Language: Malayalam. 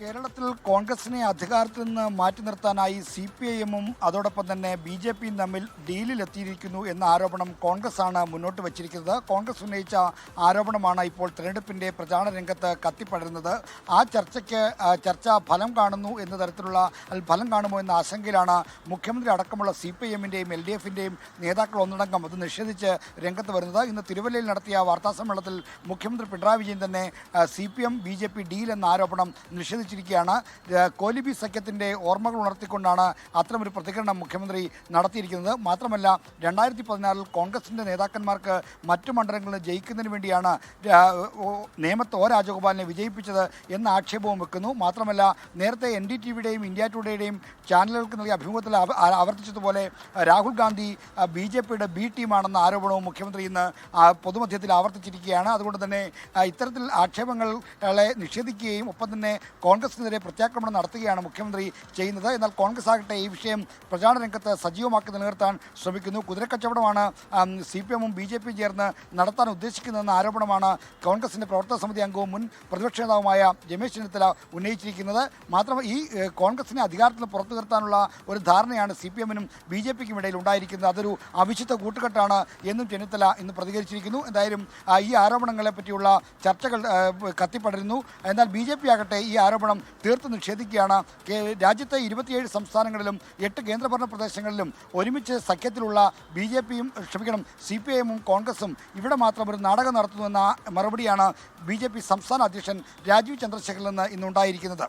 കേരളത്തിൽ കോൺഗ്രസിനെ അധികാരത്തിൽ നിന്ന് മാറ്റി നിർത്താനായി CPIM-ഉം അതോടൊപ്പം തന്നെ BJP-യും തമ്മിൽ ഡീലിലെത്തിയിരിക്കുന്നു എന്ന ആരോപണം കോൺഗ്രസാണ് മുന്നോട്ട് വച്ചിരിക്കുന്നത്. കോൺഗ്രസ് ഉന്നയിച്ച ആരോപണമാണ് ഇപ്പോൾ തെരഞ്ഞെടുപ്പിൻ്റെ പ്രചാരണ രംഗത്ത് കത്തിപ്പടരുന്നത്. ആ ചർച്ച ഫലം കാണുന്നു എന്ന തരത്തിലുള്ള ഫലം കാണുമോ എന്ന ആശങ്കയിലാണ് മുഖ്യമന്ത്രി അടക്കമുള്ള CPIM-ൻ്റെയും LDF-ൻ്റെയും നേതാക്കൾ ഒന്നടങ്കം അത് നിഷേധിച്ച് രംഗത്ത് വരുന്നത്. ഇന്ന് തിരുവല്ലയിൽ നടത്തിയ വാർത്താസമ്മേളനത്തിൽ മുഖ്യമന്ത്രി പിണറായി വിജയൻ തന്നെ CPM BJP ഡീൽ എന്ന ആരോപണം നിഷേധിച്ചിരിക്കുകയാണ്. കോലിബി സഖ്യത്തിൻ്റെ ഓർമ്മകൾ ഉണർത്തിക്കൊണ്ടാണ് അത്തരമൊരു പ്രതികരണം മുഖ്യമന്ത്രി നടത്തിയിരിക്കുന്നത്. മാത്രമല്ല 2016 കോൺഗ്രസിൻ്റെ നേതാക്കന്മാർക്ക് മറ്റു മണ്ഡലങ്ങളിൽ ജയിക്കുന്നതിന് വേണ്ടിയാണ് നേമത്ത് O രാജഗോപാലിനെ വിജയിപ്പിച്ചത് എന്ന ആക്ഷേപവും വെക്കുന്നു. മാത്രമല്ല നേരത്തെ NDTV-യുടെയും ഇന്ത്യ ടുഡേയുടെയും ചാനലുകൾക്ക് നൽകിയ അഭിമുഖത്തിൽ ആവർത്തിച്ചതുപോലെ രാഹുൽ ഗാന്ധി BJP-യുടെ B ടീമാണെന്ന ആരോപണവും മുഖ്യമന്ത്രി ഇന്ന് പൊതുമധ്യത്തിൽ ആവർത്തിച്ചിരിക്കുകയാണ്. അതുകൊണ്ട് തന്നെ ഇത്തരത്തിൽ ആക്ഷേപങ്ങളെ നിഷേധിക്കുകയും ഒപ്പം തന്നെ കോൺഗ്രസിനെതിരെ പ്രത്യാക്രമണം നടത്തുകയാണ് മുഖ്യമന്ത്രി ചെയ്യുന്നത്. എന്നാൽ കോൺഗ്രസ് ആകട്ടെ ഈ വിഷയം പ്രചാരണ രംഗത്ത് സജീവമാക്കി നിലനിർത്താൻ ശ്രമിക്കുന്നു. കുതിരക്കച്ചവടമാണ് CPM-ഉം BJP-യും ചേർന്ന് നടത്താൻ ഉദ്ദേശിക്കുന്നതെന്ന ആരോപണമാണ് കോൺഗ്രസിൻ്റെ പ്രവർത്തക സമിതി അംഗവും മുൻ പ്രതിപക്ഷ നേതാവുമായ രമേശ് ചെന്നിത്തല ഉന്നയിച്ചിരിക്കുന്നത്. മാത്രമല്ല ഈ കോൺഗ്രസിനെ അധികാരത്തിൽ പുറത്തു നിർത്താനുള്ള ഒരു ധാരണയാണ് CPM-നും BJP-ക്കും ഇടയിൽ ഉണ്ടായിരിക്കുന്നത്. അതൊരു അവിശുദ്ധ കൂട്ടുകെട്ടാണ് എന്നും ചെന്നിത്തല ഇന്ന് പ്രതികരിച്ചിരിക്കുന്നു. എന്തായാലും ഈ ആരോപണങ്ങളെ പറ്റിയുള്ള ചർച്ചകൾ കത്തിപ്പടരുന്നു. എന്നാൽ BJP ആകട്ടെ ഈ ആരോപണം തീർത്ത് നിഷേധിക്കുകയാണ്. രാജ്യത്തെ 27 സംസ്ഥാനങ്ങളിലും 8 കേന്ദ്രഭരണ പ്രദേശങ്ങളിലും ഒരുമിച്ച് സഖ്യത്തിലുള്ള CPIM-ഉം കോൺഗ്രസും ഇവിടെ മാത്രം ഒരു നാടകം നടത്തുന്നുവെന്ന മറുപടിയാണ് BJP സംസ്ഥാന അധ്യക്ഷൻ രാജീവ് ചന്ദ്രശേഖറിൽ നിന്ന് ഇന്നുണ്ടായിരിക്കുന്നത്.